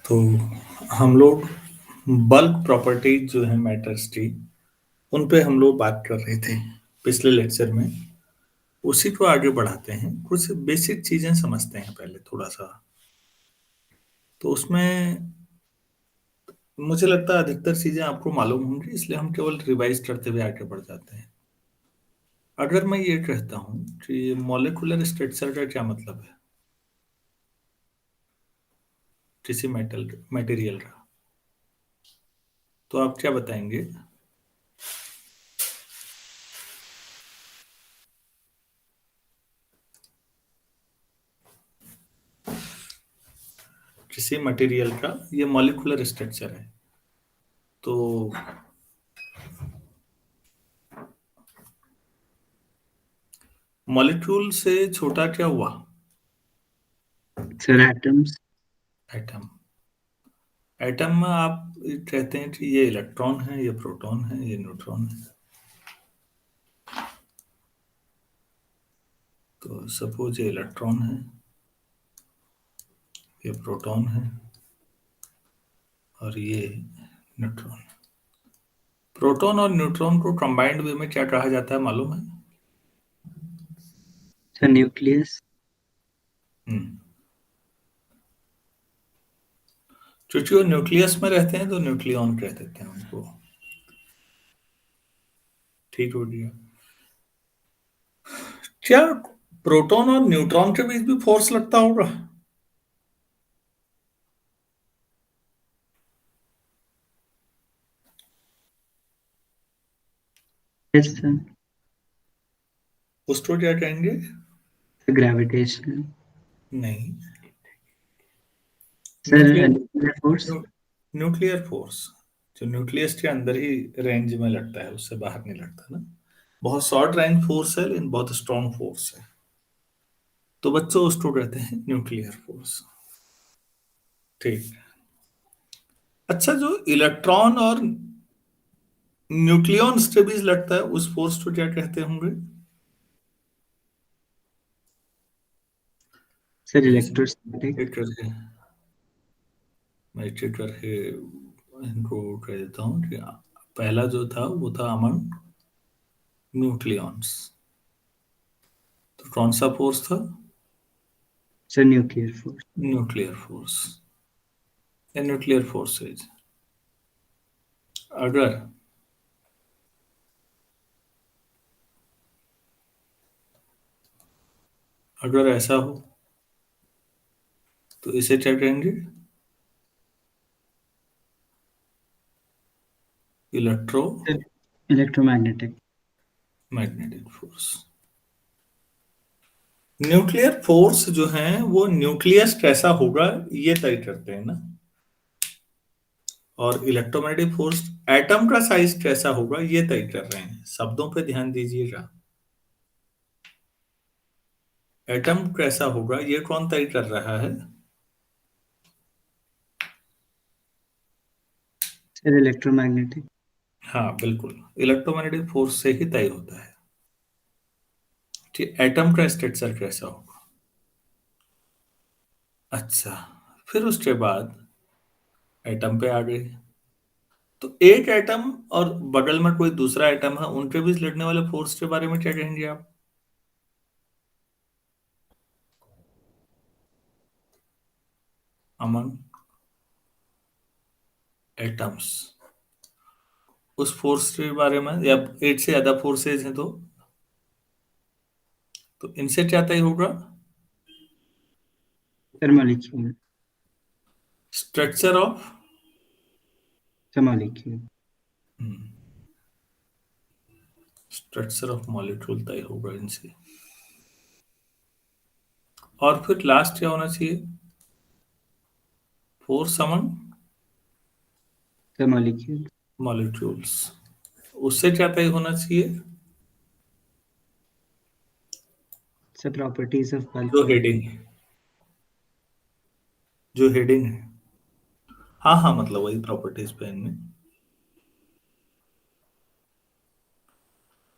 तो हम लोग बल्क प्रॉपर्टीज जो है मैटर्स की, उन पे हम लोग बात कर रहे थे पिछले लेक्चर में। उसी को आगे बढ़ाते हैं, कुछ बेसिक चीजें समझते हैं पहले थोड़ा सा। तो उसमें मुझे लगता है अधिकतर चीजें आपको मालूम होंगी, इसलिए हम केवल रिवाइज करते हुए आगे बढ़ जाते हैं। अगर मैं ये कहता हूँ कि मॉलिक्यूलर स्ट्रक्चर का क्या मतलब है किसी मेटल मटेरियल का, तो आप क्या बताएंगे? किसी मटेरियल का ये मॉलिक्यूलर स्ट्रक्चर है, तो मॉलिक्यूल से छोटा क्या हुआ? Sir atoms. एटम। एटम में आप कहते हैं कि ये इलेक्ट्रॉन है, ये प्रोटॉन है, ये न्यूट्रॉन है। तो सपोज ये इलेक्ट्रॉन है, ये प्रोटॉन है, और ये न्यूट्रॉन। प्रोटॉन और न्यूट्रॉन को कंबाइंड वे में क्या कहा जाता है मालूम है? Sir nucleus. हम्म। क्योंकि वो न्यूक्लियस में रहते हैं तो न्यूक्लियॉन कह देते हैं उनको। ठीक हो गया। क्या प्रोटॉन और न्यूट्रॉन के बीच भी फोर्स लगता होगा? Yes sir. उसको क्या कहेंगे? ग्रेविटेशनल। नहीं। Sir nuclear. Nuclear force. Nuclear force जो न्यूक्लियस के अंदर ही रेंज में लगता है, उससे बाहर नहीं लगता ना। बहुत शॉर्ट रेंज फोर्स है लेकिन बहुत स्ट्रॉन्ग फोर्स है। तो बच्चों उसको कहते हैं न्यूक्लियर फोर्स। ठीक। अच्छा, जो इलेक्ट्रॉन और न्यूक्लियॉन्स के बीच लगता है उस फोर्स को क्या कहते होंगे? सर जैसे इलेक्ट्रोस्टैटिक। एक करके मैं एक एक करके इनको कह देता हूँ कि पहला जो था वो था अमन न्यूक्लियॉन्स। तो कौन सा फोर्स था? Sir nuclear force. Nuclear force या न्यूक्लियर फोर्सेज। अगर अगर ऐसा हो तो इसे क्या कहेंगे? Electro sir electromagnetic. Magnetic force. Nuclear force जो है वो न्यूक्लियस कैसा होगा ये तय करते हैं ना। और इलेक्ट्रोमैग्नेटिक फोर्स एटम का साइज कैसा होगा ये तय कर रहे हैं। शब्दों पे ध्यान दीजिएगा। एटम कैसा होगा ये कौन तय कर रहा है? Sir electromagnetic. हाँ बिल्कुल, इलेक्ट्रोमैग्नेटिक फोर्स से ही तय होता है कि एटम का स्ट्रक्चर कैसा होगा। अच्छा, फिर उसके बाद एटम पे आ गए। तो एक एटम और बगल में कोई दूसरा एटम है, उनके बीच लड़ने वाले फोर्स के बारे में क्या कहेंगे आप? अमन एटम्स, उस फोर्स के बारे में, या एक से ज्यादा फोर्सेज हैं तो इनसे क्या तय होगा? Sir molecule. Structure of. Sir molecule. Structure of molecule तय होगा इनसे। और फिर लास्ट क्या होना चाहिए? Force among sir molecule. Molecules, उससे क्या तय होना चाहिए? सर प्रॉपर्टीज ऑफ बल्क जो हेडिंग मॉलिक्यूल। है, जो हेडिंग है। हाँ हाँ, मतलब वही प्रॉपर्टीज पे इनमें।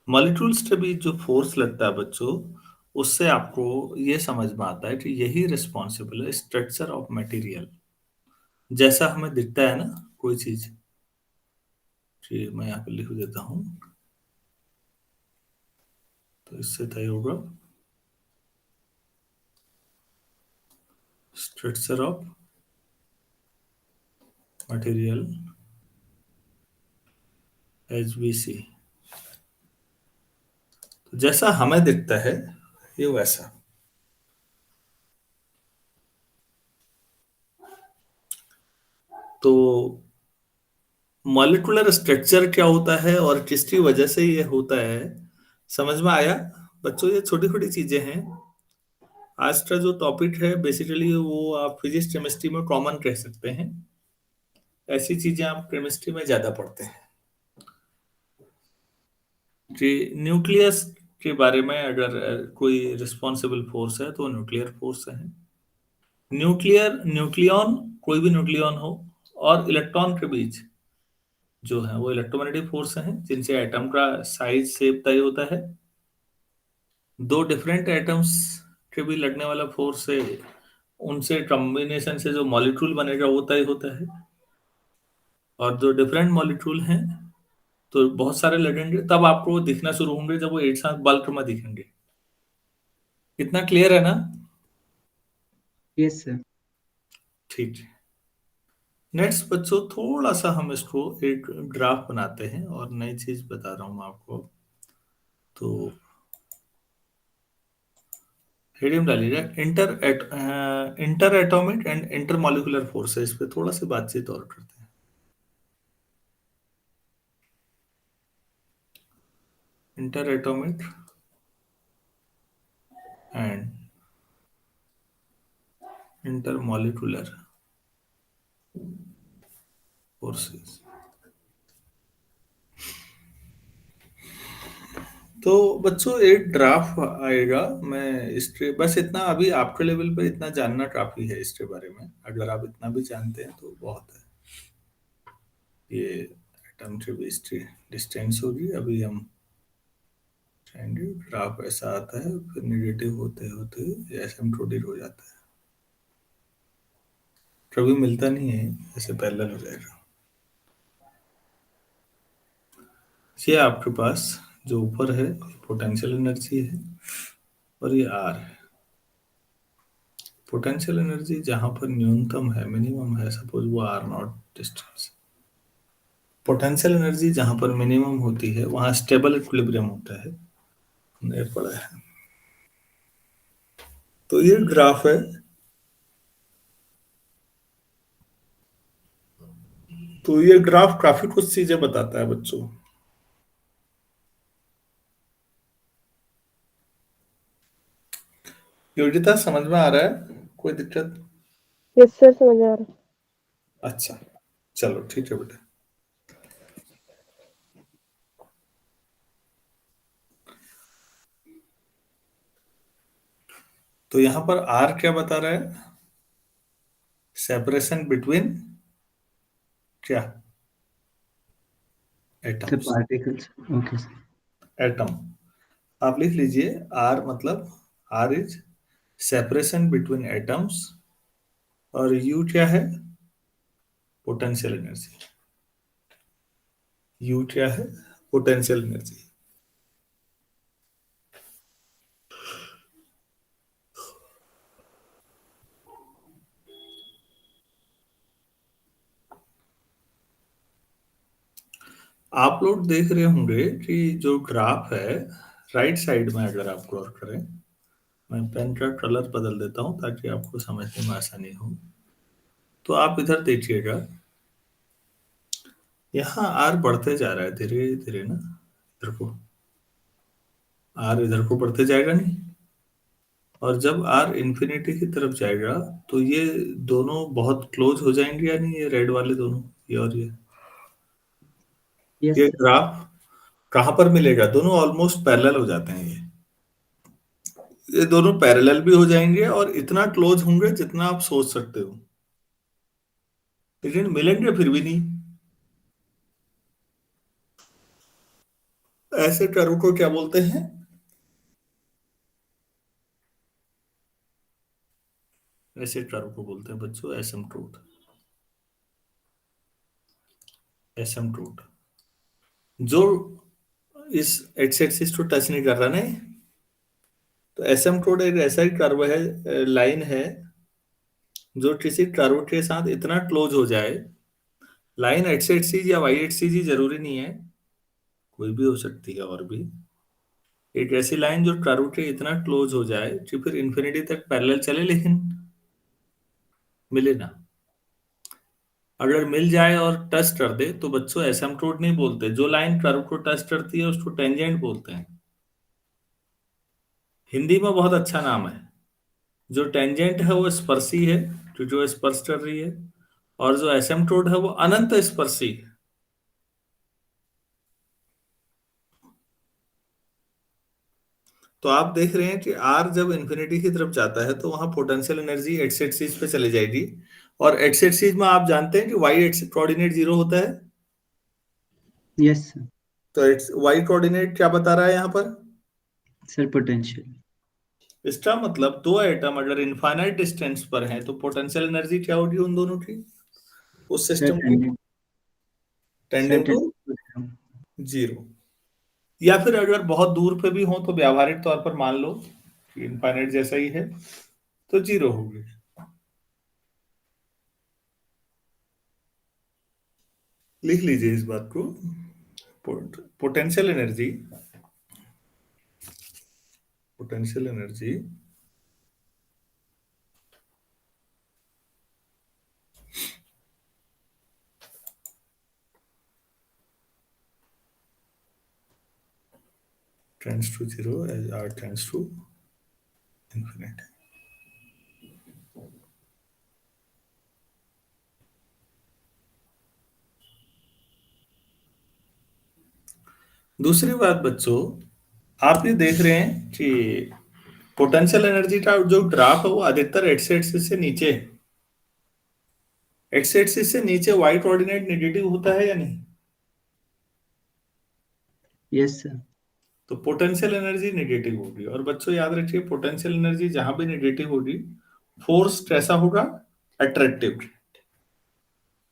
मॉलिक्यूल्स के बीच जो फोर्स लगता है बच्चों, उससे आपको ये समझ में आता है कि यही रिस्पॉन्सिबल है स्ट्रक्चर ऑफ मटेरियल। जैसा हमें दिखता है ना कोई चीज, जी मैं यहाँ पे लिख देता हूँ, तो इससे तय होगा structure of material H B C. तो जैसा हमें दिखता है ये वैसा। तो मॉलिक्यूलर स्ट्रक्चर क्या होता है और किसकी वजह से ये होता है, समझ में आया बच्चों? ये छोटी छोटी चीजें हैं। आज का जो टॉपिक है बेसिकली वो आप फिजिक्स केमिस्ट्री में कॉमन कह सकते हैं, ऐसी चीजें आप केमिस्ट्री में ज्यादा पढ़ते हैं। कि न्यूक्लियस के बारे में अगर कोई रिस्पॉन्सिबल फोर्स है तो न्यूक्लियर फोर्स है। न्यूक्लियन, कोई भी न्यूक्लियन हो और इलेक्ट्रॉन के बीच जो है वो इलेक्ट्रोमैग्नेटिक फोर्स हैं, जिनसे एटम का साइज शेप तय होता है। दो डिफरेंट एटम्स के भी लगने वाला फोर्स है, उनसे कॉम्बिनेशन से जो मॉलिक्यूल बनेगा वो तय होता है। और जो डिफरेंट मॉलिक्यूल हैं तो बहुत सारे लगेंगे, तब आपको वो दिखना शुरू होंगे जब वो एक साथ बल्क में दिखेंगे। इतना क्लियर है ना? Yes sir. ठीक है। नेक्स्ट बच्चों, थोड़ा सा हम इसको एक ग्राफ बनाते हैं और नई चीज बता रहा हूं मैं आपको। तो हेडिंग डालिएगा inter atomic and inter molecular forces पे थोड़ा सी बातचीत और करते हैं। Inter atomic and inter molecular forces. तो बच्चों एक ग्राफ आएगा, मैं इसके बस इतना अभी आपके लेवल पे इतना जानना काफी है इसके बारे में। अगर आप इतना भी जानते हैं तो बहुत है। ये एटम के बीच की डिस्टेंस होगी, अभी हम जाएंगे। ग्राफ ऐसा आता है, फिर निगेटिव होते होते ये एसिम्प्टोटिक हो जाता है, कभी मिलता नहीं है, ऐसे पैरेलल हो जाएगा। ये आपके पास जो ऊपर है पोटेंशियल एनर्जी है, और ये आर है। पोटेंशियल एनर्जी जहां पर न्यूनतम है, मिनिमम है, सपोज वो R naught distance. Potential energy जहां पर मिनिमम होती है वहां स्टेबल इक्विलिब्रियम होता है, हमने पढ़ा है। तो ये ग्राफ है। तो ये ग्राफ काफी कुछ चीजें बताता है बच्चों। योगिता समझ में आ रहा है? कोई दिक्कत? यस सर, समझ आ रहा है। अच्छा, चलो ठीक है बेटा। तो यहां पर आर क्या बता रहा है? सेपरेशन बिटवीन क्या? The atoms. Particles. Okay sir. Atom. आप लिख लीजिए आर मतलब, R is separation between atoms, और यू क्या है? Potential energy. यू क्या है? Potential energy. आप लोग देख रहे होंगे कि जो ग्राफ है राइट साइड में, अगर आप गौर करें, मैं पेन का कलर बदल देता हूं ताकि आपको समझने में आसानी हो। तो आप इधर देखिएगा, यहाँ आर बढ़ते जा रहा है धीरे धीरे ना, इधर को। आर इधर को बढ़ते जाएगा नहीं, और जब आर इंफिनिटी की तरफ जाएगा तो ये दोनों बहुत क्लोज हो जाएंगे या नहीं, ये रेड वाले दोनों, ये और यस ये सर। ग्राफ कहाँ पर मिलेगा? दोनों ऑलमोस्ट पैरेलल हो जाते हैं। ये दोनों पैरेलल भी हो जाएंगे और इतना क्लोज होंगे जितना आप सोच सकते हो, लेकिन मिलेंगे फिर भी नहीं। ऐसे कर्व को क्या बोलते हैं? ऐसे कर्व को बोलते हैं बच्चों एसिम्प्टोट। एसिम्प्टोट जो इस एक्स एक्सिस को टच नहीं कर रहा, नहीं। तो एसिम्प्टोट एक ऐसा ही कर्व है, लाइन है, जो किसी कर्व के साथ इतना क्लोज हो जाए। लाइन एक्स एक्सिस या वाई एक्सिस ही जरूरी नहीं है, कोई भी हो सकती है। और भी एक ऐसी लाइन जो कर्व के इतना क्लोज हो जाए कि फिर इन्फिनिटी तक पैरेलल चले, लेकिन मिले ना। अगर मिल जाए और टच कर दे तो बच्चों एसिम्प्टोट नहीं बोलते। जो लाइन कर्व को टच करती है उसको टेंजेंट बोलते हैं। हिंदी में बहुत अच्छा नाम है। जो टेंजेंट है वो स्पर्शी है, जो स्पर्श कर रही है। और जो एसिम्प्टोट है वो अनंत स्पर्शी है। तो आप देख रहे हैं कि आर जब इन्फिनिटी की तरफ जाता है तो वहां पोटेंशियल एनर्जी एक्स एक्सिस पे चली जाएगी। और एक्स एक्सिस में आप जानते हैं कि वाई एक्सिस कोऑर्डिनेट 0 होता है। Yes sir. तो एक्स वाई कोऑर्डिनेट क्या बता रहा है यहाँ पर? Sir potential. इसका मतलब दो एटम अगर इनफाइनाइट डिस्टेंस पर हैं तो पोटेंशियल एनर्जी क्या होगी उन दोनों की, उस सर सिस्टम की? टेंडेंट। सर टेंडेंट टू टेंडेंट। 0। या फिर अगर बहुत दूर पे भी हो तो व्यावहारिक तौर पर मान लो कि इनफाइनाइट जैसा ही है, तो 0 होगी। लिख लीजिए इस बात को। Potential energy, potential energy tends to 0 as r tends to infinity। दूसरी बात बच्चों, आप ये देख रहे हैं कि पोटेंशियल एनर्जी का जो ग्राफ है वो अधिकतर एक्स एक्सिस से नीचे है। एक्स एक्सिस से नीचे वाई कोऑर्डिनेट नेगेटिव होता है या नहीं? Yes sir. तो पोटेंशियल एनर्जी नेगेटिव होगी। और बच्चों याद रखिए, पोटेंशियल एनर्जी जहां भी नेगेटिव होगी, फोर्स कैसा होगा? अट्रैक्टिव।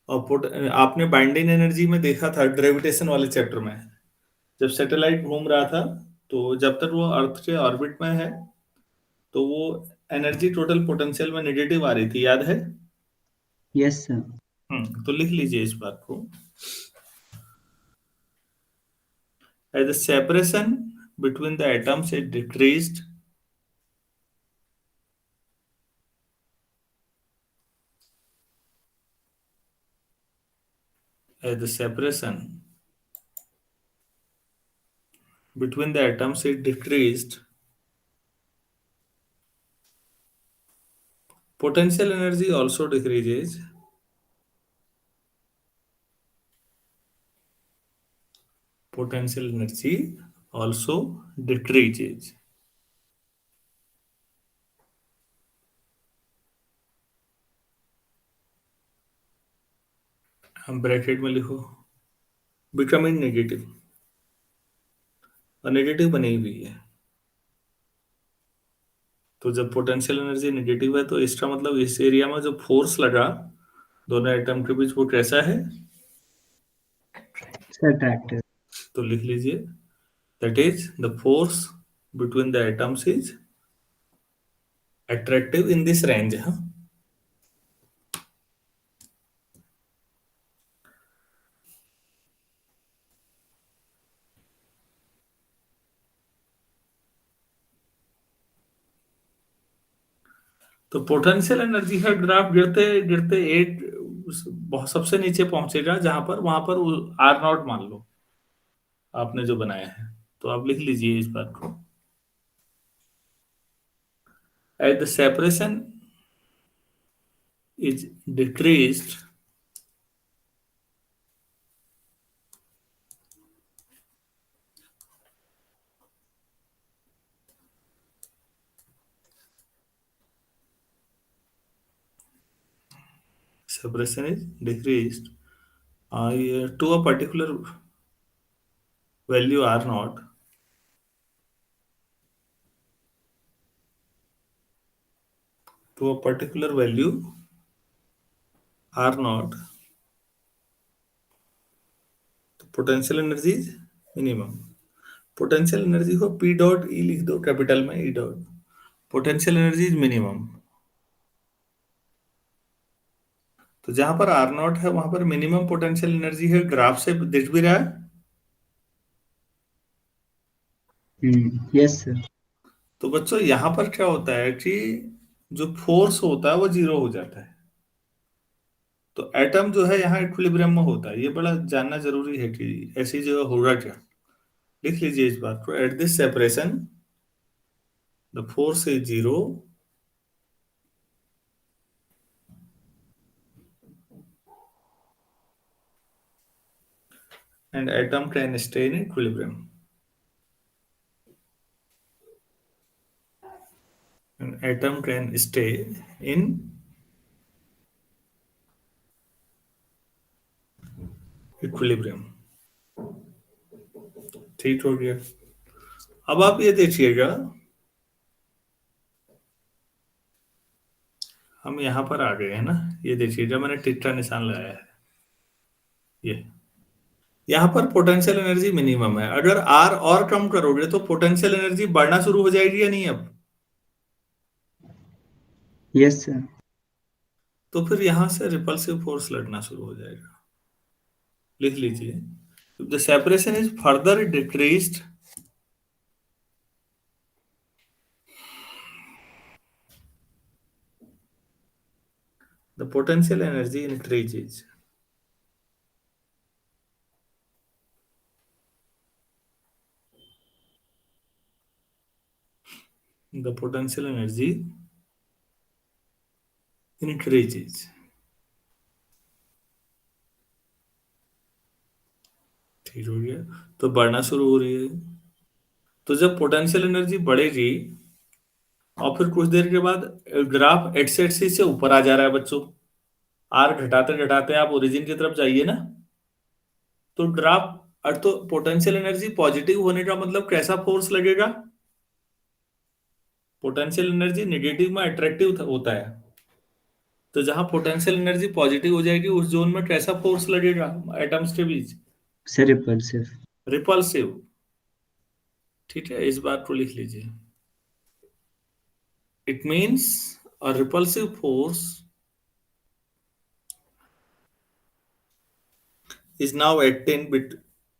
और आपने बाइंडिंग एनर्जी में देखा था ग्रेविटेशन वाले चैप्टर में, जब सैटेलाइट घूम रहा था, तो जब तक वो अर्थ के ऑर्बिट में है तो वो एनर्जी टोटल पोटेंशियल में नेगेटिव आ रही थी, याद है? Yes sir. तो लिख लीजिए इस बात को। As the separation between the atoms is decreased, as the separation between the atoms is decreased, potential energy also decreases. Potential energy also decreases। हम ब्रैकेट में लिखो बिकमिंग नेगेटिव, और नेगेटिव बनी हुई है। तो जब पोटेंशियल एनर्जी नेगेटिव है तो इसका मतलब इस एरिया में जो फोर्स लगा दोनों एटम के बीच वो कैसा है? Sir attractive. तो लिख लीजिए, that is the force between the atoms is attractive in this range. हाँ, तो पोटेंशियल एनर्जी का ग्राफ गिरते गिरते एक बहुत सबसे नीचे पहुंचेगा, जहां पर वहां पर आर नॉट मान लो आपने जो बनाया है। तो आप लिख लीजिए इस बात को। At the separation is decreased, separation is decreased to a particular value r naught, to a particular value r naught, potential energy is minimum. Potential energy को पी डॉट ई लिख दो, कैपिटल में E dot. Potential energy is minimum. तो जहां पर are not है वहां पर मिनिमम पोटेंशियल एनर्जी है, ग्राफ से दिख भी रहा है। Yes sir. तो बच्चों यहां पर क्या होता है कि जो फोर्स होता है वो जीरो हो जाता है। तो एटम जो है यहाँ इक्विलिब्रियम में होता है, ये बड़ा जानना जरूरी है कि ऐसी जगह होगा क्या। लिख लीजिए इस बात को, at this separation the force is zero and atom can stay in equilibrium. An atom can stay in equilibrium. ठीक हो गया। अब आप ये देखिएगा, हम यहां पर आ गए हैं ना, ये देखिएगा मैंने टिक का निशान लगाया है। ये यहां पर पोटेंशियल एनर्जी मिनिमम है, अगर आर और कम करोगे तो पोटेंशियल एनर्जी बढ़ना शुरू हो जाएगी या नहीं अब। Yes sir. तो फिर यहां से रिपल्सिव फोर्स लगना शुरू हो जाएगा। लिख लीजिए, the separation is further decreased the potential energy increases. The potential energy increases. ठीक हो गया, तो बढ़ना शुरू हो रही है। तो जब पोटेंशियल एनर्जी बढ़ेगी और फिर कुछ देर के बाद ग्राफ एक्स एक्सिस से ऊपर आ जा रहा है बच्चों, आर घटाते घटाते आप ओरिजिन की तरफ जाइए ना, तो ग्राफ तो पोटेंशियल एनर्जी पॉजिटिव होने का मतलब कैसा फोर्स लगेगा। पोटेंशियल एनर्जी नेगेटिव में अट्रैक्टिव होता है, तो जहां पोटेंशियल एनर्जी पॉजिटिव हो जाएगी उस जोन में कैसा फोर्स लगेगा एटम्स के बीच। Sir repulsive. रिपल्सिव। ठीक है, इस बात को लिख लीजिए। It means a repulsive force is now acting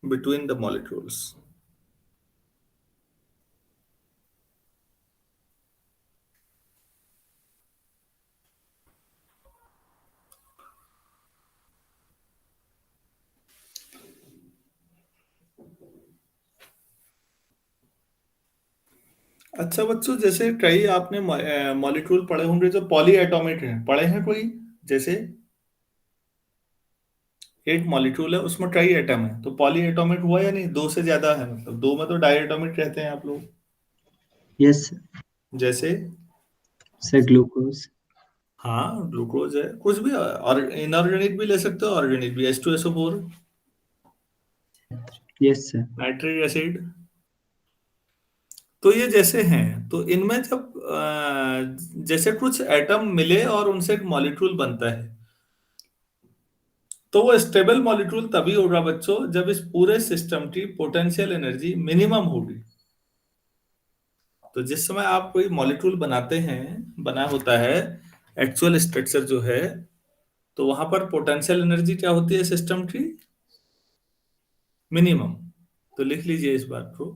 between the molecules. अच्छा बच्चों, जैसे कई आपने मॉलिक्यूल पढ़े होंगे जो पॉली एटॉमिक हैं, पढ़े हैं कोई। जैसे एक मॉलिक्यूल है उसमें कई एटम है, तो पॉली एटॉमिक हुआ या नहीं, दो से ज्यादा है, मतलब दो में तो डाई एटॉमिक कहते हैं आप लोग। यस जैसे सर। ग्लूकोज। हाँ ग्लूकोज है, कुछ भी, और इनऑर्गेनिक भी ले सकते हो, ऑर्गेनिक भी, H2SO4, yes sir. Nitric acid. तो ये जैसे हैं, तो इनमें जब जैसे कुछ एटम मिले और उनसे एक मॉलिक्यूल बनता है, तो वो स्टेबल मॉलिक्यूल तभी होगा बच्चों जब इस पूरे सिस्टम की पोटेंशियल एनर्जी मिनिमम होगी। तो जिस समय आप कोई मॉलिक्यूल बनाते हैं, बना होता है एक्चुअल स्ट्रक्चर जो है, तो वहां पर पोटेंशियल एनर्जी क्या होती है सिस्टम की, मिनिमम। तो लिख लीजिए इस बात को,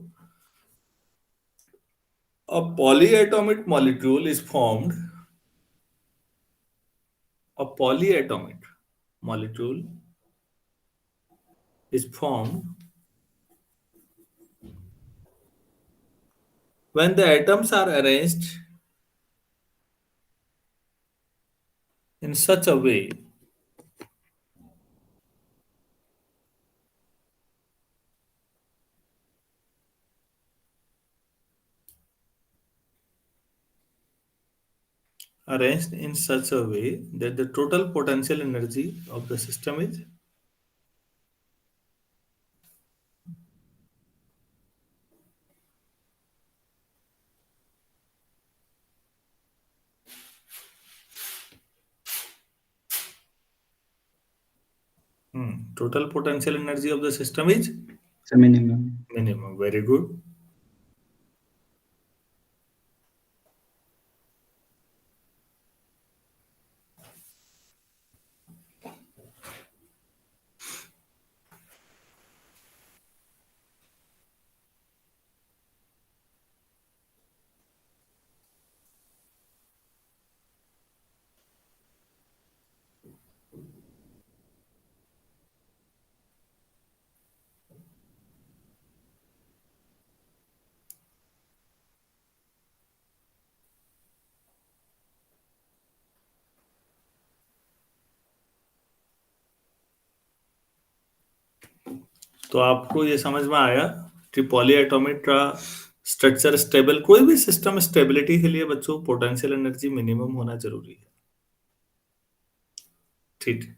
a polyatomic molecule is formed, a polyatomic molecule is formed when the atoms are arranged in such a way that the total potential energy of the system is Total potential energy of the system is So minimum. minimum. Very good. तो आपको ये समझ में आया कि poly atomic का structure stable, कोई भी सिस्टम स्टेबिलिटी के लिए बच्चों पोटेंशियल एनर्जी मिनिमम होना जरूरी है। ठीक है,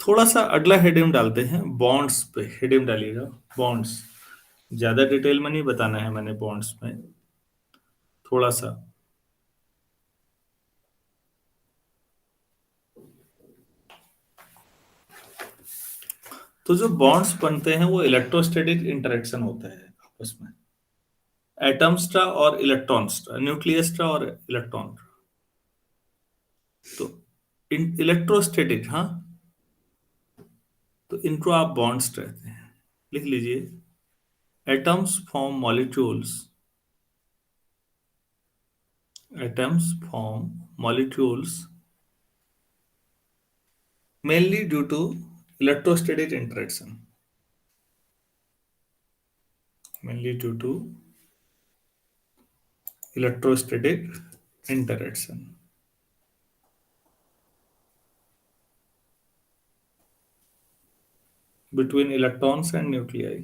थोड़ा सा अगला हेडिंग डालते हैं, बॉन्ड्स पे हेडिंग डालिएगा। बॉन्ड्स ज्यादा डिटेल में नहीं बताना है मैंने, बॉन्ड्स में थोड़ा सा। तो जो बॉन्ड्स बनते हैं वो इलेक्ट्रोस्टैटिक इंटरेक्शन होता है आपस में, एटम्स का और इलेक्ट्रॉन्स का, न्यूक्लियस का और इलेक्ट्रॉन का। तो इलेक्ट्रोस्टैटिक, हाँ, तो इनको आप बॉन्ड्स कहते हैं, लिख लीजिए। Atoms form molecules, atoms form molecules mainly due to electrostatic interaction, mainly due to electrostatic interaction between electrons and nuclei.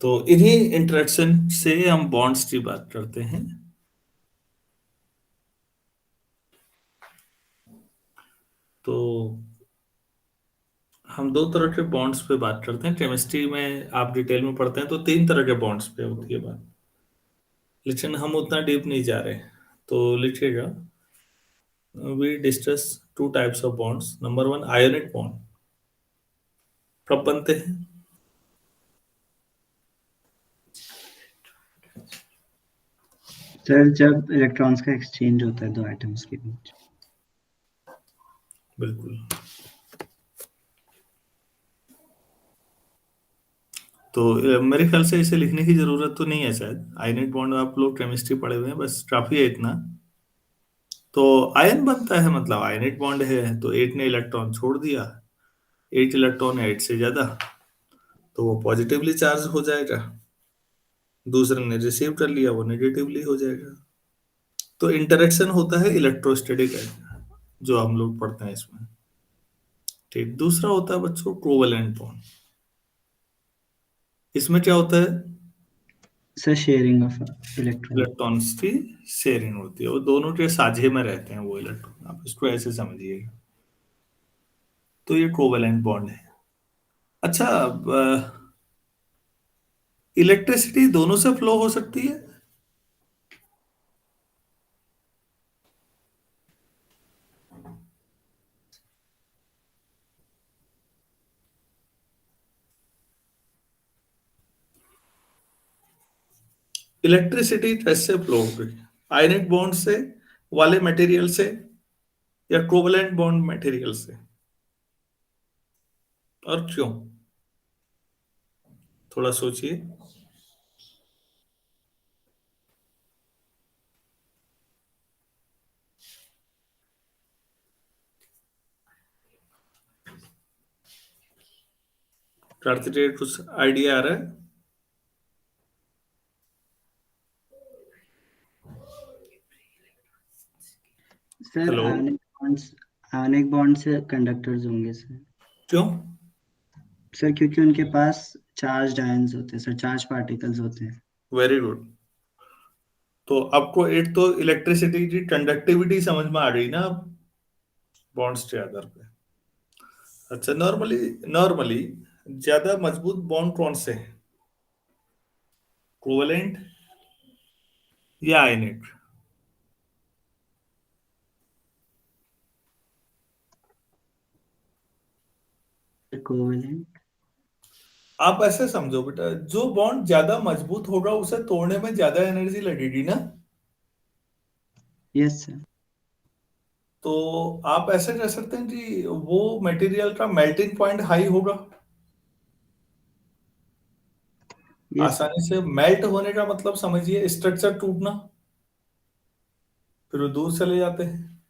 तो इन्हीं इंटरेक्शन से हम बॉन्ड्स की बात करते हैं। तो हम दो तरह के बॉन्ड्स पे बात करते हैं, केमिस्ट्री में आप डिटेल में पढ़ते हैं तो तीन तरह के बॉन्ड्स पे होती है बात, लेकिन हम उतना डीप नहीं जा रहे। तो लिखिएगा, we discuss two types of bonds. Number one, ionic bond कब बनते हैं? सर जब इलेक्ट्रॉन्स का एक्सचेंज होता है दो एटम्स के बीच। बिल्कुल। तो मेरे ख्याल से इसे लिखने की जरूरत तो नहीं है शायद, आयनिक बॉन्ड आप लोग केमिस्ट्री पढ़े हुए हैं, बस काफी है इतना। तो आयन बनता है मतलब आयनिक बॉन्ड है, तो एक ने इलेक्ट्रॉन छोड़ दिया, एक इलेक्ट्रॉन है एक से ज्यादा, तो वो पॉजिटिवली चार्ज हो जाएगा, दूसरे ने रिसीव कर लिया वो नेगेटिवली हो जाएगा। तो इंटरेक्शन होता है इलेक्ट्रोस्टैटिक, जो हम लोग पढ़ते हैं इसमें। ठीक, दूसरा होता है बच्चों कोवेलेंट बॉन्ड। इसमें क्या होता है? Sir sharing of electron. Electrons की शेयरिंग होती है, वो दोनों के साझे में रहते हैं वो इलेक्ट्रॉन, आप इसको ऐसे समझिएगा। तो ये कोवेलेंट बॉन्ड है। अच्छा, इलेक्ट्रिसिटी दोनों से फ्लो हो सकती है? इलेक्ट्रिसिटी कैसे फ्लो होगी? आयनिक बॉन्ड से, वाले मटेरियल से, या कोवेलेंट बॉन्ड मटेरियल से? और क्यों? थोड़ा सोचिए। कार्तिकेय कुछ आइडिया आ रहा है? सर हेलो, आयनिक बॉन्ड से कंडक्टर्स होंगे सर। क्यों? सर क्योंकि उनके पास चार्ज आयंस होते हैं सर, चार्ज पार्टिकल्स होते हैं। Very good. तो आपको एक तो इलेक्ट्रिसिटी की कंडक्टिविटी समझ में आ गई ना बॉन्ड्स के आधार पे। अच्छा, नॉर्मली नॉर्मली ज्यादा मजबूत बॉन्ड कौन से हैं? कोवेलेंट या आयनेट? कोवेलेंट। आप ऐसे समझो बेटा, जो बॉन्ड ज्यादा मजबूत होगा उसे तोड़ने में ज्यादा एनर्जी लगेगी ना। Yes sir. तो आप ऐसे कह सकते हैं कि वो मटेरियल का मेल्टिंग पॉइंट हाई होगा। Yes sir. आसानी से मेल्ट होने का मतलब समझिए स्ट्रक्चर टूटना, फिर वो दूर चले जाते हैं।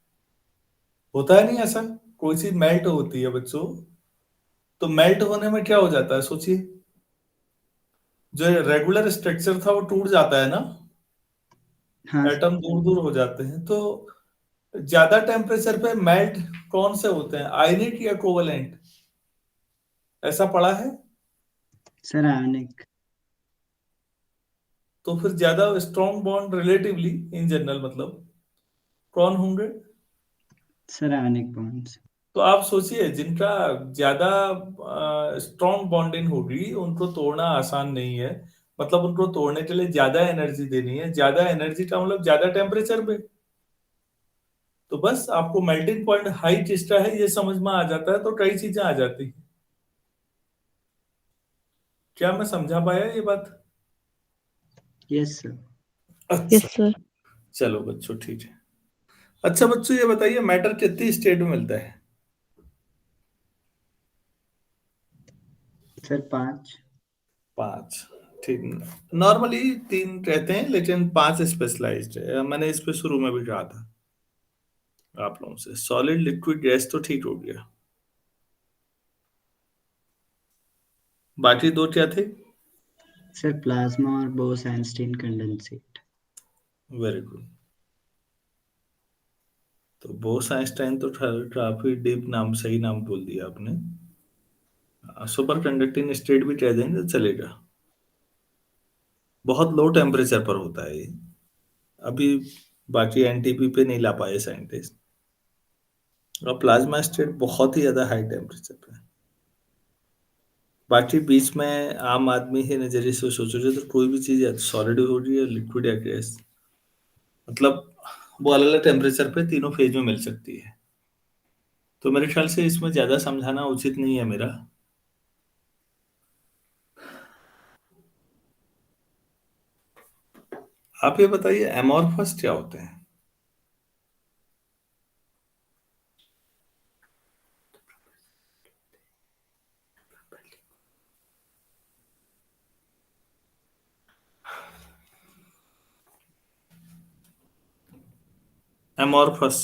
होता है नहीं ऐसा? कोई चीज मेल्ट होती है बच्चों, तो मेल्ट होने में क्या हो जाता है सोचिए, जो रेगुलर स्ट्रक्चर था वो टूट जाता है ना, हाँ एटम दूर दूर हो जाते हैं। तो ज्यादा टेम्परेचर पे मेल्ट कौन से होते हैं, आयनिक या कोवलेंट? ऐसा पढ़ा है? सर आयनिक। तो फिर ज्यादा strong bond relatively in general मतलब कौन होंगे? सर आयनिक बॉन्ड्स। तो आप सोचिए, जिनका ज्यादा स्ट्रॉन्ग बॉन्डिंग होगी उनको तोड़ना आसान नहीं है। मतलब उनको तोड़ने के लिए ज्यादा एनर्जी देनी है, ज्यादा एनर्जी का मतलब ज्यादा टेम्परेचर पे। तो बस आपको मेल्टिंग पॉइंट हाई किसका है ये समझ में आ जाता है तो कई चीजें आ जाती हैं। क्या मैं समझा पाया ये बात? Yes sir. अच्छा, यस सर। चलो बच्चों ठीक है। अच्छा बच्चों ये बताइए, मैटर कितनी स्टेट में मिलता है? सर 5। 5? ठीक। नॉर्मली 3 कहते हैं लेकिन 5 स्पेशलाइज्ड है, मैंने इस पे शुरू में भी कहा था आप लोगों से। सॉलिड, लिक्विड, गैस तो ठीक हो गया। बाकी 2 क्या थे? सर प्लाज्मा और Bose Einstein condensate. Very good. तो बोस आइंस्टाइन तो काफी डीप नाम, सही नाम बोल दिया आपने। सुपर कंडक्टिंग स्टेट भी कह देंगे तो चलेगा। बहुत लो टेम्परेचर पर होता है ये। अभी बाकी एनटीपी पे नहीं ला पाए साइंटिस्ट। और प्लाज्मा स्टेट बहुत ही ज्यादा हाई टेम्परेचर पे है। बाकी बीच में आम आदमी के नजरिए से सोचोगे तो कोई भी चीज या सॉलिड हो रही है, लिक्विड या गैस, मतलब वो अलग अलग टेम्परेचर पे तीनों फेज में मिल सकती है। तो मेरे ख्याल से इसमें ज्यादा समझाना उचित नहीं है मेरा। आप ये बताइए एमॉर्फस क्या होते हैं? एमॉर्फस।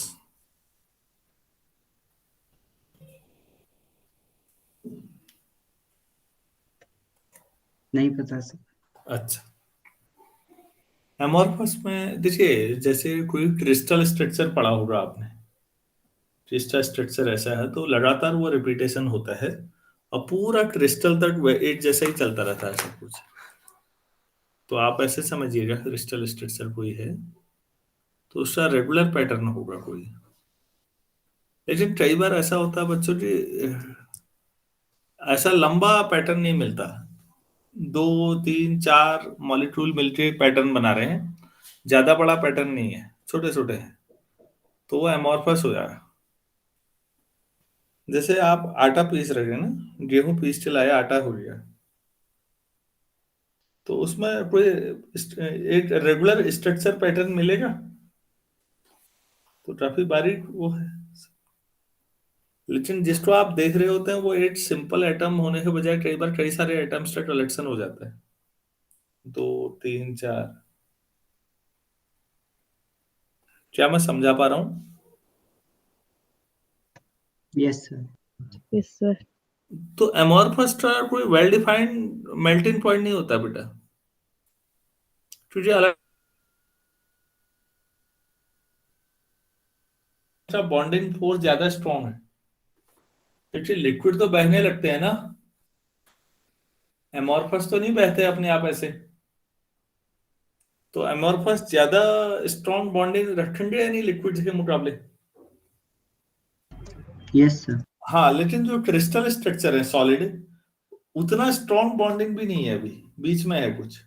नहीं पता सर। अच्छा, एमॉर्फस में देखिए, जैसे कोई क्रिस्टल स्ट्रक्चर पढ़ा होगा आपने। क्रिस्टल स्ट्रक्चर ऐसा है तो लगातार वो रिपीटेशन होता है और पूरा क्रिस्टल तक एक जैसा ही चलता रहता है सब कुछ। तो आप ऐसे समझिएगा, क्रिस्टल स्ट्रक्चर कोई है तो उसका रेगुलर पैटर्न होगा कोई। लेकिन कई बार ऐसा होता है बच्चों की, ऐसा लंबा पैटर्न नहीं मिलता। 2 3 4 मॉलिक्यूल मिलके पैटर्न बना रहे हैं, ज्यादा बड़ा पैटर्न नहीं है, छोटे छोटे हैं, तो वो एमॉर्फस हो जाएगा। जैसे आप आटा पीस रहे हैं ना, गेहूं पीस के लाया, आटा हो गया, तो उसमें कोई एक रेगुलर स्ट्रक्चर पैटर्न मिलेगा? तो काफी बारीक वो है। लेकिन जिसको आप देख रहे होते हैं वो एक सिंपल एटम होने के बजाय कई बार कई सारे एटम्स का कलेक्शन हो जाता है। 2 3 4। क्या मैं समझा पा रहा हूँ? Yes sir. Yes sir. तो एमॉर्फस का कोई वेल डिफाइंड मेल्टिंग पॉइंट नहीं होता बेटा, क्योंकि अलग बॉन्डिंग फोर्स ज्यादा स्ट्रॉन्ग है। क्योंकि लिक्विड तो बहने लगते हैं ना, एमॉर्फस तो नहीं बहते अपने आप ऐसे। तो एमॉर्फस ज्यादा स्ट्रॉन्ग बॉन्डिंग रखेंगे या नहीं लिक्विड के मुकाबले? Yes sir. हाँ, लेकिन जो क्रिस्टल स्ट्रक्चर है सॉलिड, उतना स्ट्रॉन्ग बॉन्डिंग भी नहीं है, अभी बीच में है कुछ।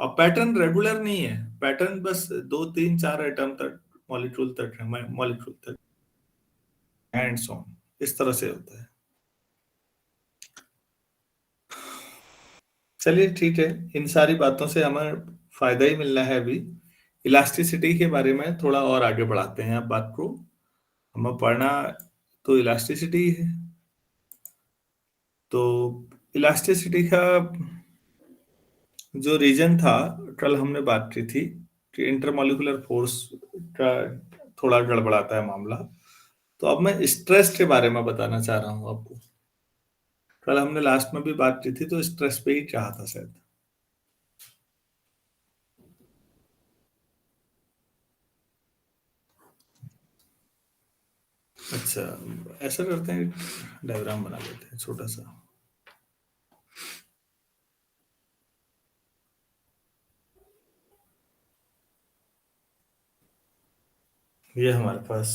और पैटर्न रेगुलर नहीं है, पैटर्न बस 2 3 4 एटम तक, मॉलिक्यूल तक है, मॉलिक्यूल तक एंड सो ऑन, इस तरह से होता है। चलिए ठीक है, इन सारी बातों से हमें फायदा ही मिलना है। अभी इलास्टिसिटी के बारे में थोड़ा और आगे बढ़ाते हैं अब बात को। हमें पढ़ना तो इलास्टिसिटी है। तो इलास्टिसिटी का जो रीजन था, कल हमने बात की थी कि इंटरमॉलिक्यूलर फोर्स का थोड़ा गड़बड़ाता है मामला। तो अब मैं स्ट्रेस के बारे में बताना चाह रहा हूं आपको। कल हमने लास्ट में भी बात की थी, तो स्ट्रेस पे ही कहा था शायद। अच्छा, ऐसा करते हैं, डायग्राम बना लेते हैं छोटा सा। ये हमारे पास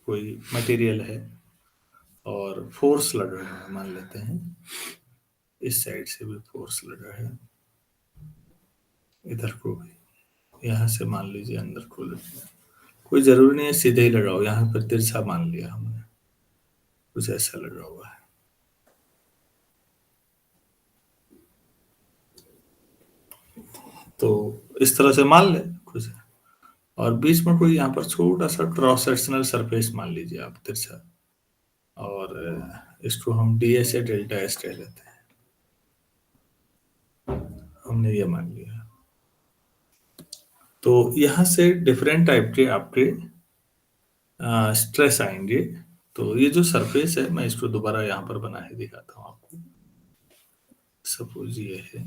कोई मटेरियल है और फोर्स लग रहा है, मान लेते हैं इस साइड से भी फोर्स लगा है, इधर को भी, यहाँ से मान लीजिए अंदर को लगा। कोई जरूरी नहीं है सीधे ही लगाओ, यहाँ पर तिरछा मान लिया हमने, कुछ ऐसा लगा हुआ है। तो इस तरह से मान ले कुछ, और बीच में कोई यहाँ पर छोटा सा क्रॉस सेक्शनल सरफेस मान लीजिए आप, तिरछा, और इसको हम डी एस या डेल्टा एस कह लेते हैं। हमने ये मान लिया। तो यहाँ से डिफरेंट टाइप के आपके स्ट्रेस आएंगे। तो ये जो सरफेस है, मैं इसको दोबारा यहाँ पर बना के दिखाता हूँ आपको। सपोज ये है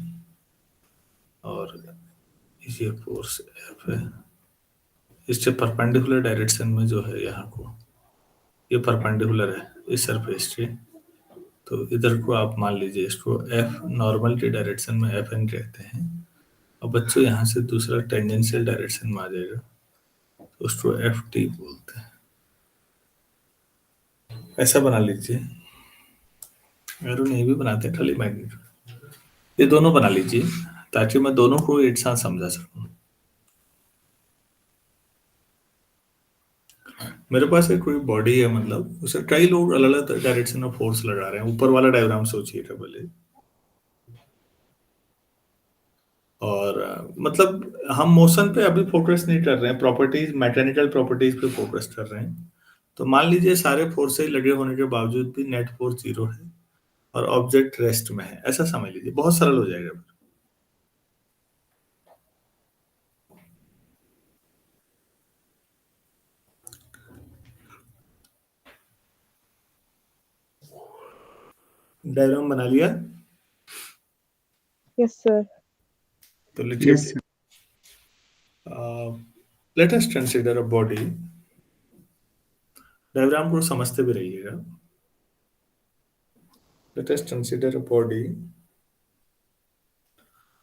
और ये फोर्स एफ है, इससे परपेंडिकुलर डायरेक्शन में जो है यहाँ को, ये परपेंडिकुलर है इस सरफेस के। तो इधर को आप मान लीजिए इसको एफ नॉर्मल के डायरेक्शन में एफ एन कहते हैं। और बच्चों यहाँ से दूसरा टेंजेंशियल डायरेक्शन में आ जाएगा, तो उसको एफ टी बोलते हैं। ऐसा बना लीजिए, एरो नहीं भी बनाते, खाली मैग्नीट्यूड ये दोनों बना लीजिए, ताकि मैं दोनों को एक साथ समझा सकूं। मेरे पास एक कोई बॉडी है, मतलब उसे कई लोग अलग अलग डायरेक्शन में फोर्स लगा रहे हैं। ऊपर वाला डायग्राम सोचिएगा पहले। और मतलब हम मोशन पे अभी फोकस नहीं कर रहे हैं, प्रॉपर्टीज, मैकेनिकल प्रॉपर्टीज पे फोकस कर रहे हैं। तो मान लीजिए सारे फोर्सेज लगे होने के बावजूद भी नेट फोर्स 0 है और ऑब्जेक्ट रेस्ट में है, ऐसा समझ लीजिए, बहुत सरल हो जाएगा। डायग्राम बना लिया? Yes, sir. तो लिखिए, Yes, sir. Let us consider a body. Diagram को समझते भी रहिएगा। Let us consider a body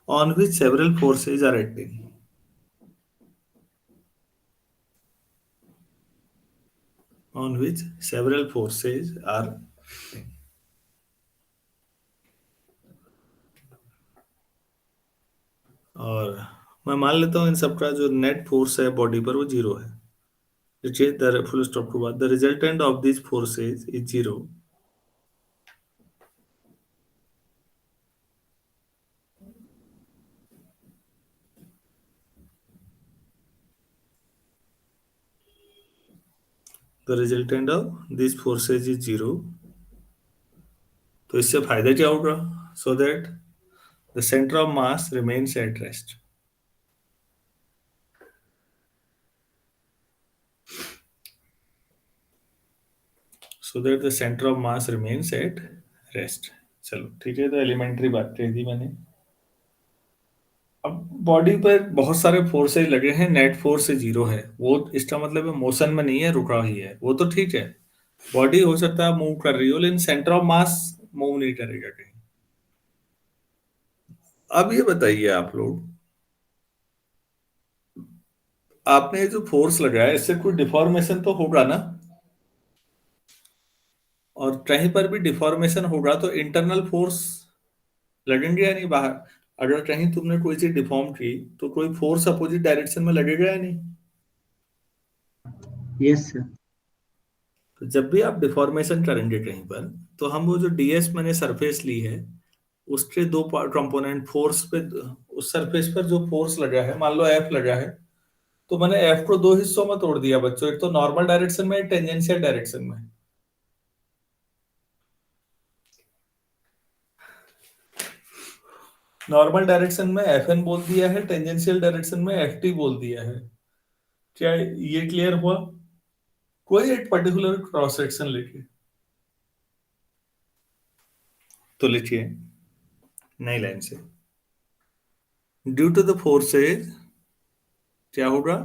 on which several forces are acting. On which several forces are acting. और मैं मान लेता हूं इन सबका जो नेट फोर्स है बॉडी पर वो 0 है। देखिए, द फुल स्टॉप के बाद the resultant of this forces is 0। The resultant of this forces is 0। तो इससे फायदा क्या होगा? So that the centre of mass remains at rest. So that the centre of mass remains at rest. चलो ठीक है, तो एलिमेंट्री बात कह दी मैंने। अब बॉडी पर बहुत सारे फोर्सेज लगे हैं, नेट फोर्स 0 है, वो इसका मतलब है मोशन में नहीं है, रुका ही है, वो तो ठीक है। बॉडी हो सकता है मूव कर रही हो, लेकिन सेंटर ऑफ मास मूव नहीं करेगा कहीं। अब ये बताइए आप लोग, आपने जो फोर्स लगाया इससे कोई डिफॉर्मेशन तो होगा ना? और कहीं पर भी डिफॉर्मेशन होगा तो इंटरनल फोर्स लगेंगे या नहीं बाहर? अगर कहीं तुमने कोई चीज डिफॉर्म की तो कोई फोर्स अपोजिट डायरेक्शन में लगेगा या नहीं? Yes sir. तो जब भी आप डिफॉर्मेशन करेंगे कहीं पर, तो हम वो जो डीएस मैंने सरफेस ली है, उसके दो कंपोनेंट फोर्स पे, उस सरफेस पर जो फोर्स लगा है, मान लो एफ लगा है, तो मैंने एफ को दो हिस्सों में तोड़ दिया बच्चों, एक तो नॉर्मल डायरेक्शन में, एक टेंजेंशियल डायरेक्शन में। नॉर्मल डायरेक्शन में एफ एन बोल दिया है, टेंजेंशियल डायरेक्शन में एफ टी बोल दिया है। क्या ये क्लियर हुआ? कोई एक पर्टिकुलर क्रॉस सेक्शन लेके तो लिखिए नई लाइन से, ड्यू टू द फोर्सेज क्या होगा,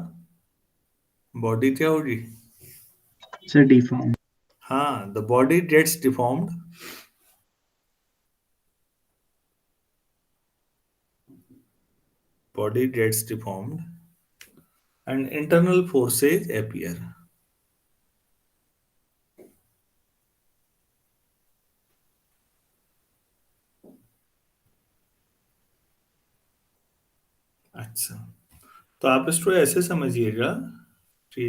बॉडी क्या होगी? Sir deform. हाँ, the body gets deformed, body gets deformed and internal forces appear. अच्छा, तो आप इसको ऐसे समझिएगा कि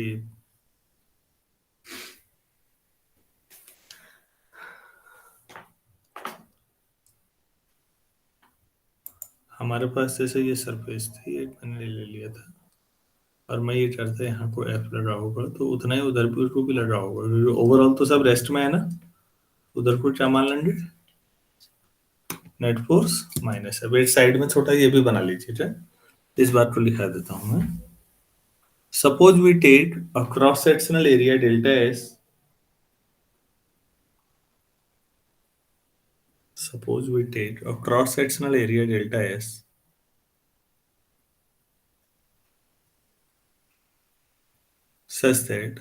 हमारे पास जैसे ये सरफेस थी, एक मैंने ले लिया था, और मैं ये करता यहाँ को एफ लगा होगा, तो उतना ही उधर भी उसको भी लगा होगा, क्योंकि ओवरऑल तो सब रेस्ट में है ना। उधर को क्या मान लेंगे, नेट फोर्स माइनस है। वेट साइड में छोटा ये भी बना लीजिए, ठीक है? इस बात को लिखा देता हूँ मैं। Suppose we take a cross sectional area delta S, suppose we take a cross-sectional area delta S such that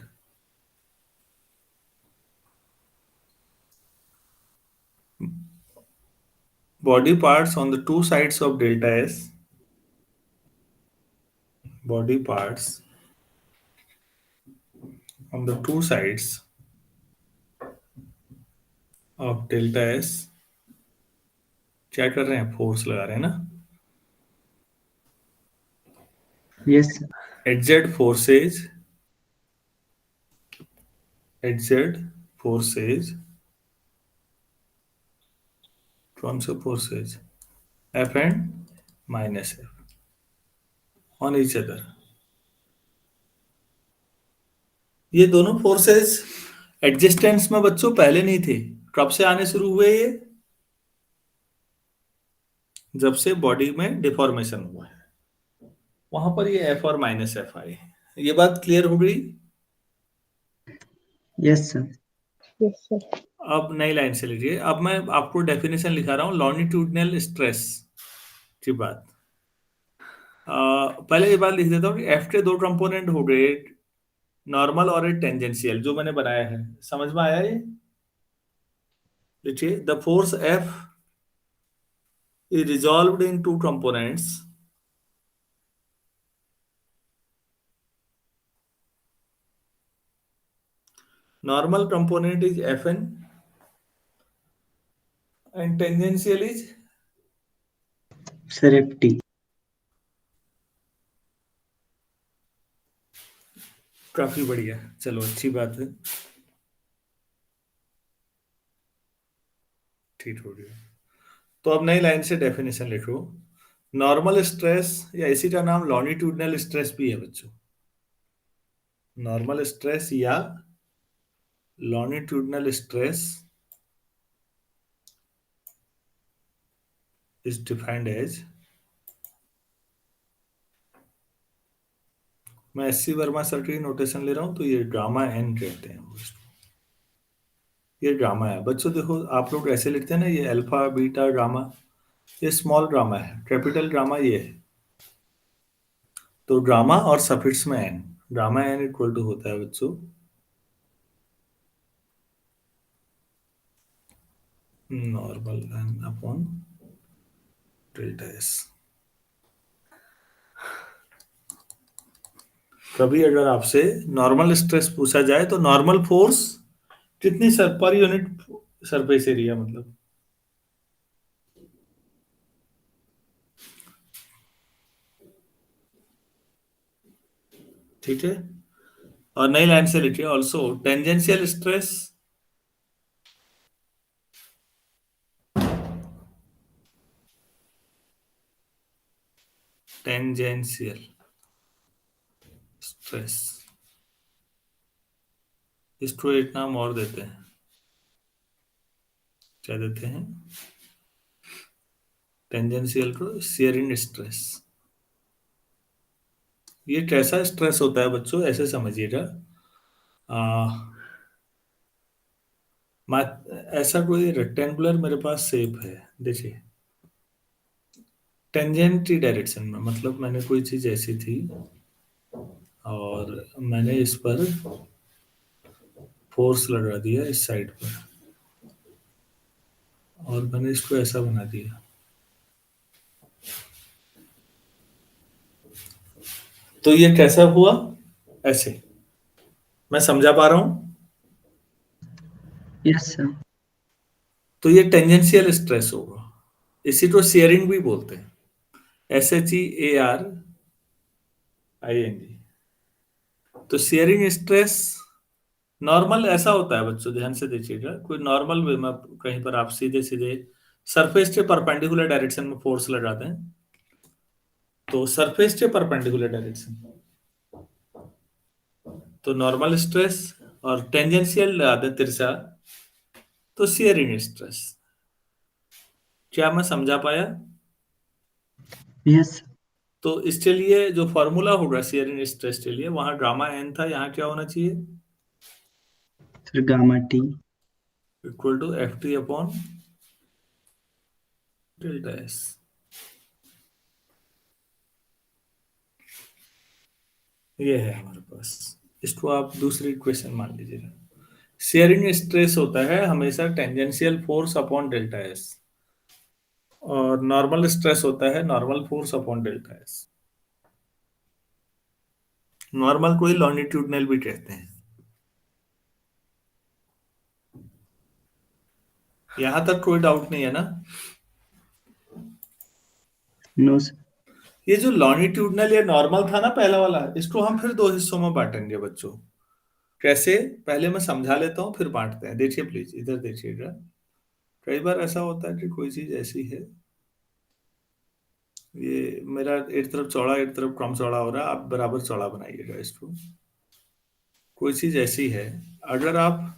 body parts on the two sides of delta S, body parts on the two sides of delta S क्या कर रहे हैं, force लगा रहे हैं ना। Yes sir. Exert forces, exert forces, कौन से forces, F and minus F on each other. ये दोनों फोर्सेस एग्जिस्टेंस में बच्चों पहले नहीं थे, कब से आने शुरू हुए ये, जब से बॉडी में डिफॉर्मेशन हुआ है, वहां पर ये एफ और माइनस एफ आए। ये बात क्लियर हो गई? Yes sir. Yes sir. अब नई लाइन से लीजिए, अब मैं आपको डेफिनेशन लिखा रहा हूं लॉन्गिट्यूडिनल स्ट्रेस की बात। पहले ये बात लिख देता हूँ कि एफ के दो कंपोनेंट हो गए, नॉर्मल और एक टेंजेंशियल, जो मैंने बनाया है। समझ में आया ये? लिखिए, the force F is resolved in two components, normal component is Fn and tangential is, sir F T. काफी बढ़िया, चलो अच्छी बात है, ठीक हो गया। तो अब नई लाइन से डेफिनेशन लिखो, नॉर्मल स्ट्रेस या इसी का नाम लॉन्गिट्यूडिनल स्ट्रेस भी है बच्चों, नॉर्मल स्ट्रेस या longitudinal stress is defined as, मैं एससी वर्मा सर की नोटेशन ले रहा हूं, तो ये गामा एन कहते हैं उसको। ये गामा है बच्चों, देखो आप लोग ऐसे लिखते हैं ना, ये अल्फा बीटा गामा, ये स्मॉल गामा है, कैपिटल गामा ये है। तो गामा और सफिक्स में N, gamma N equal to होता है बच्चों normal N upon delta S. कभी अगर आपसे नॉर्मल स्ट्रेस पूछा जाए तो नॉर्मल फोर्स कितनी sir per unit surface area, मतलब ठीक है, और नई लाइन से लिखिए also tangential stress tangential stress, इसको एक नाम और देते हैं, क्या देते हैं? टेंजेंशियल को शियरिंग स्ट्रेस। ये कैसा स्ट्रेस होता है बच्चों, ऐसे समझिएगा। आ, ऐसा कोई रेक्टेंगुलर मेरे पास शेप है, देखिए, टेंजेंट डायरेक्शन में, मतलब मैंने कोई चीज ऐसी थी और मैंने इस पर फोर्स लगा दिया इस साइड पर, और मैंने इसको ऐसा बना दिया, तो ये कैसा हुआ? ऐसे। मैं समझा पा रहा हूं? Yes sir. तो ये टेंजेंशियल स्ट्रेस होगा, इसी को शेयरिंग भी बोलते हैं, SHEARING। तो शेयरिंग स्ट्रेस नॉर्मल ऐसा होता है बच्चों, ध्यान से देखिएगा, कोई नॉर्मल वे में कहीं पर आप सीधे सीधे सरफेस के परपेंडिकुलर डायरेक्शन में फोर्स लगाते हैं, तो सरफेस के परपेंडिकुलर डायरेक्शन, तो नॉर्मल स्ट्रेस, और टेंजेंशियल लगाते तिरछा, तो शेयरिंग स्ट्रेस। क्या मैं समझा पाया? यस तो इसके लिए जो फॉर्मूला होगा शेयरिंग स्ट्रेस के लिए, वहां गामा एन था, यहाँ क्या होना चाहिए? Sir, gamma T. Equal to FT upon delta S. ये है हमारे पास, इसको आप दूसरी इक्वेशन मान लीजिएगा। शेयरिंग स्ट्रेस होता है हमेशा tangential force upon delta S, और नॉर्मल स्ट्रेस होता है normal force upon delta S. Normal को ही लॉन्गिट्यूडनल भी कहते हैं। यहां तक कोई डाउट नहीं है ना? No sir. ये जो लॉन्गिट्यूडनल या नॉर्मल था ना पहला वाला, इसको हम फिर दो हिस्सों में बांटेंगे बच्चों। कैसे? पहले मैं समझा लेता हूँ, फिर बांटते हैं। देखिए प्लीज, इधर देखिएगा। कई बार ऐसा होता है कि कोई चीज ऐसी है, ये मेरा एक तरफ चौड़ा एक तरफ कम चौड़ा हो रहा है, आप बराबर चौड़ा बनाइएगा इसको। कोई चीज ऐसी है, अगर आप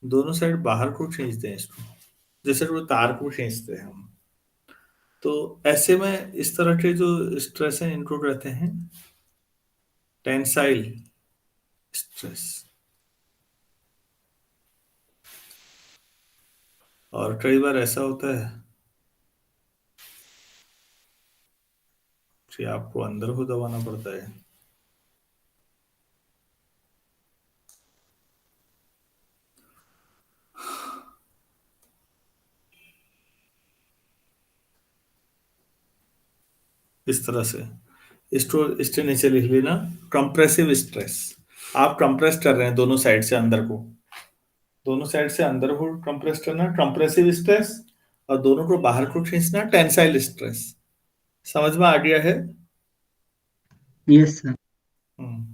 दोनों साइड बाहर को खींच दें इसको, जैसे वो तार को खींचते हैं हम, तो ऐसे में इस तरह के जो स्ट्रेस हैं इनको कहते हैं टेंसाइल स्ट्रेस। और कई बार ऐसा होता है कि आपको अंदर को दबाना पड़ता है। इस तरह से इसको इसके नीचे लिख लेना कंप्रेसिव स्ट्रेस। आप कंप्रेस कर रहे हैं दोनों साइड से अंदर को, दोनों साइड से अंदर को कंप्रेस करना कंप्रेसिव स्ट्रेस, और दोनों को बाहर को खींचना टेंसाइल स्ट्रेस। समझ में आ गया है? Yes sir. हम्म।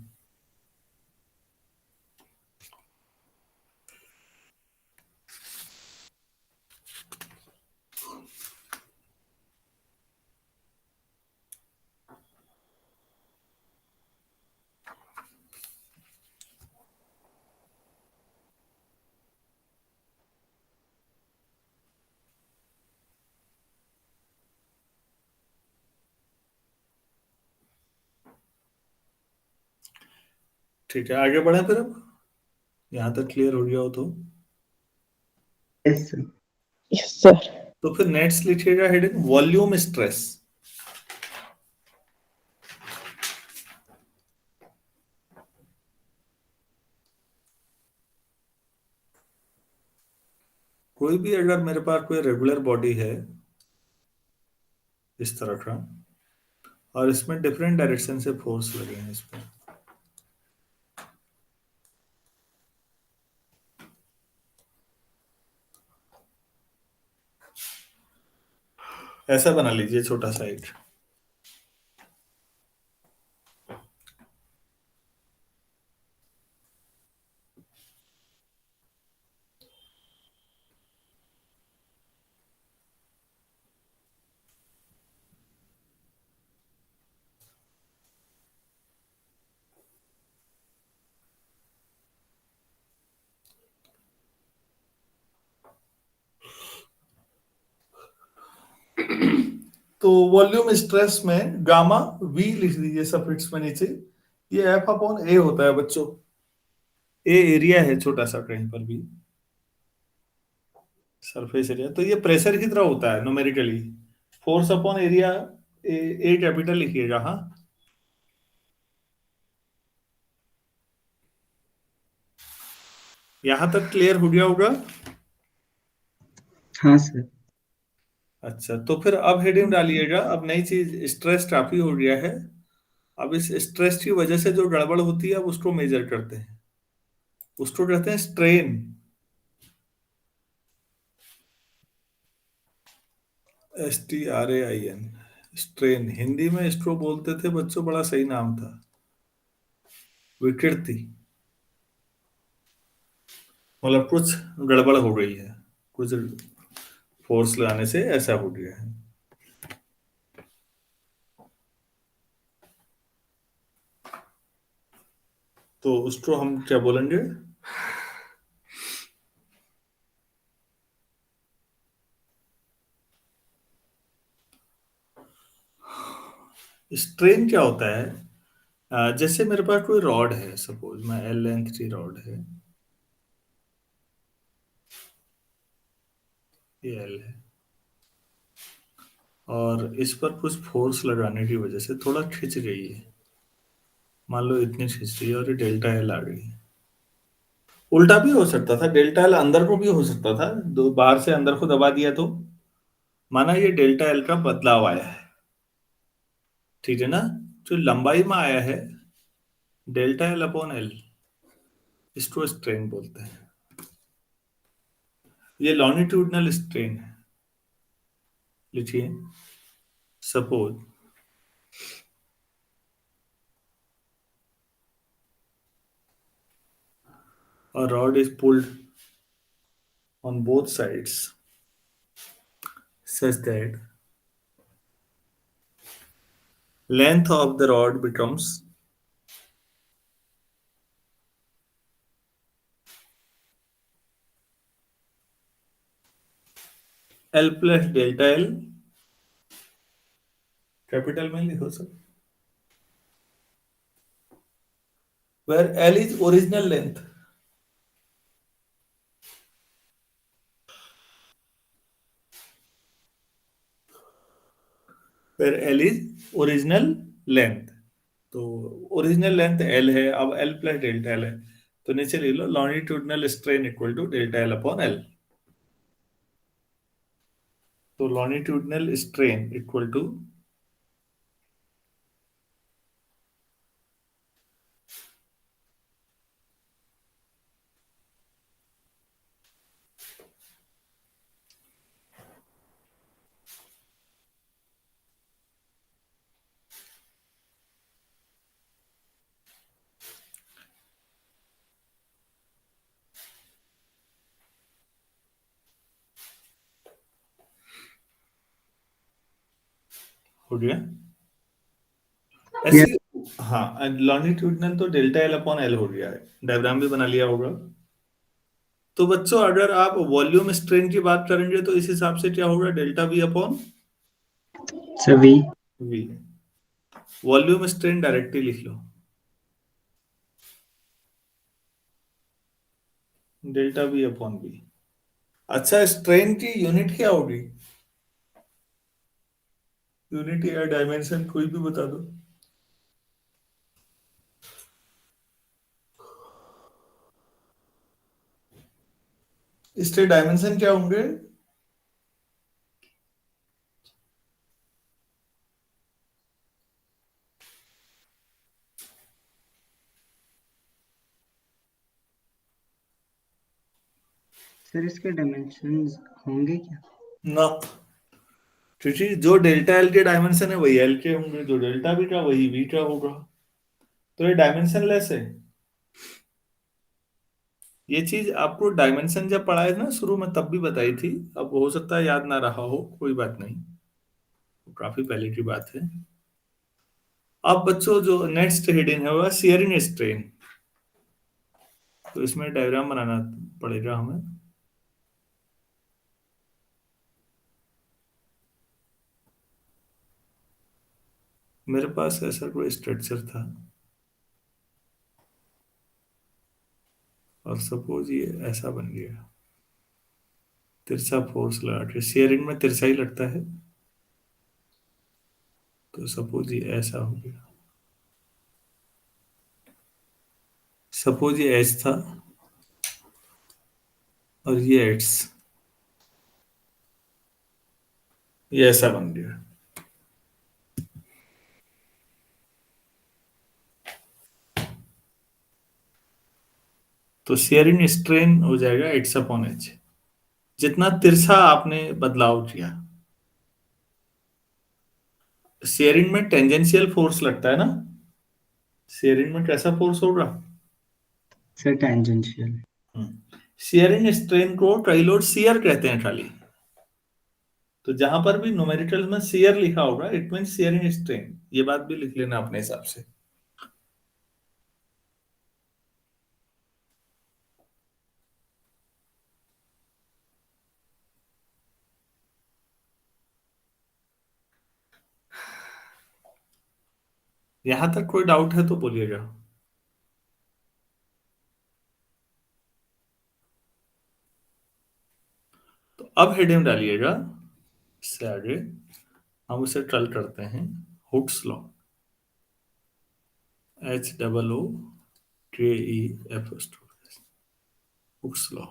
ठीक है, आगे बढ़े फिर। अब यहाँ तक क्लियर हो गया हो यस सर। Yes sir. तो फिर नेक्स्ट लिखिएगा हेडिंग वॉल्यूम स्ट्रेस। कोई भी अगर मेरे पास कोई रेगुलर बॉडी है इस तरह का, और इसमें डिफरेंट डायरेक्शन से फोर्स लगे हैं इस पर, ऐसा बना लीजिए छोटा सा एक, तो वॉल्यूम स्ट्रेस में गामा वी लिख दीजिए सफिक्स में नीचे। ये एफ अपॉन ए होता है बच्चों। ए एरिया है छोटा सा कहीं पर भी, सरफेस एरिया। तो ये प्रेशर की तरह होता है न्यूमेरिकली। फोर्स अपॉन एरिया, ए कैपिटल लिखिएगा। हाँ, यहां तक क्लियर हो गया होगा। हाँ सर। अच्छा, तो फिर अब हेडिंग डालिएगा। अब नई चीज, स्ट्रेस काफी हो गया है। अब इस स्ट्रेस की वजह से जो गड़बड़ होती है, अब उसको मेजर करते हैं। उसको कहते हैं स्ट्रेन। STRAIN, strain. हिंदी में इसको बोलते थे बच्चों, बड़ा सही नाम था, विकृति। मतलब कुछ गड़बड़ हो गई है, कुछ फोर्स लगाने से ऐसा हो गया है। तो उसको हम क्या बोलेंगे? स्ट्रेन क्या होता है? जैसे मेरे पास कोई रॉड है, सपोज मैं एल लेंथ की रॉड है, ये एल है, और इस पर कुछ फोर्स लगाने की वजह से थोड़ा खिंच गई है। मान लो इतनी खिंच रही है और ये डेल्टा एल आ गई है। उल्टा भी हो सकता था, डेल्टा एल अंदर को भी हो सकता था, दो बाहर से अंदर को दबा दिया तो। माना ये डेल्टा एल का बदलाव आया है, ठीक है ना? जो लंबाई में आया है, डेल्टा एल अपॉन एल, इसको स्ट्रेन बोलते हैं। ये लॉन्गिट्यूडनल स्ट्रेन है। लिखिए, suppose a rod is pulled on both sides such that length of the rod becomes L plus delta L, capital में लिखो sir, where L is original length, where L is original length। तो original length L है, अब L plus delta L है, तो नीचे लिख लो longitudinal strain equal to delta L upon L। तो लॉन्गिट्यूडनल स्ट्रेन इक्वल टू हो गया यस ऐसी। हाँ, लॉन्गिट्यूडनल तो डेल्टा एल अपॉन एल हो गया है, डायग्राम भी बना लिया होगा। तो बच्चों अगर आप वॉल्यूम स्ट्रेन की बात करेंगे तो इस हिसाब से क्या होगा? Delta V upon sir V. V. Volume strain directly लिख लो, डेल्टा वी अपॉन वी। अच्छा, स्ट्रेन की यूनिट क्या होगी? यूनिट या डायमेंशन कोई भी बता दो। इसके डायमेंशन क्या होंगे? सर इसके डायमेंशंस होंगे क्या? ना, क्योंकि जो डेल्टा एल के डायमेंशन है वही एल के होंगे, जो डेल्टा वी का वही वी का होगा। तो ये डायमेंशन लेस है। ये चीज आपको डायमेंशन जब पढ़ाए ना शुरू में तब भी बताई थी, अब हो सकता है याद ना रहा हो, कोई बात नहीं, काफी पहले की बात है। अब बच्चों जो नेक्स्ट हेडिंग है वह शियरिंग स्ट्रेन। तो इसमें डायग्राम बनाना पड़ेगा हमें। मेरे पास ऐसा कोई स्ट्रक्चर था और सपोज ये ऐसा बन गया, तिरछा फोर्स लगा के शेयरिंग में तिरछा ही लगता है, तो सपोज ये ऐसा हो गया। सपोज ये एच था और ये एट्स, ये ऐसा बन गया। तो शेयरिंग स्ट्रेन हो जाएगा एट्स अपॉन एच, जितना तिरछा आपने बदलाव किया। शेयरिंग में टेंजेंशियल फोर्स लगता है ना, शेयरिंग में कैसा फोर्स होगा? Sir tangential. शेयरिंग स्ट्रेन को कई लोग शियर कहते हैं खाली, तो जहां पर भी न्यूमेरिकल में शियर लिखा होगा इट मीन शेयरिंग स्ट्रेन, ये बात भी लिख लेना अपने हिसाब से। यहां तक कोई डाउट है तो बोलिएगा। तो अब हेडिंग डालिएगा, इससे आगे हम उसे कल करते हैं Hooke's law, HOOKEF, Hooke's law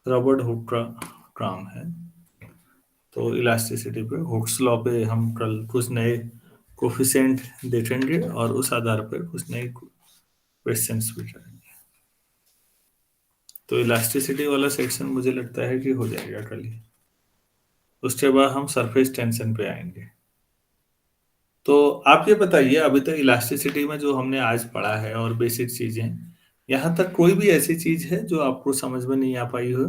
Robert Hooke का काम है। तो इलास्टिसिटी पे हुक्स लॉ पे हम कल कुछ नए कोफिशिएंट देखेंगे और उस आधार पर कुछ नए क्वेश्चंस भी करेंगे। तो इलास्टिसिटी वाला सेक्शन मुझे लगता है कि हो जाएगा कल ही। उसके बाद हम सरफेस टेंशन पे आएंगे। तो आप ये बताइए, अभी तक इलास्टिसिटी में जो हमने आज पढ़ा है और बेसिक चीजें, यहाँ तक कोई भी ऐसी चीज है जो आपको समझ में नहीं आ पाई हो?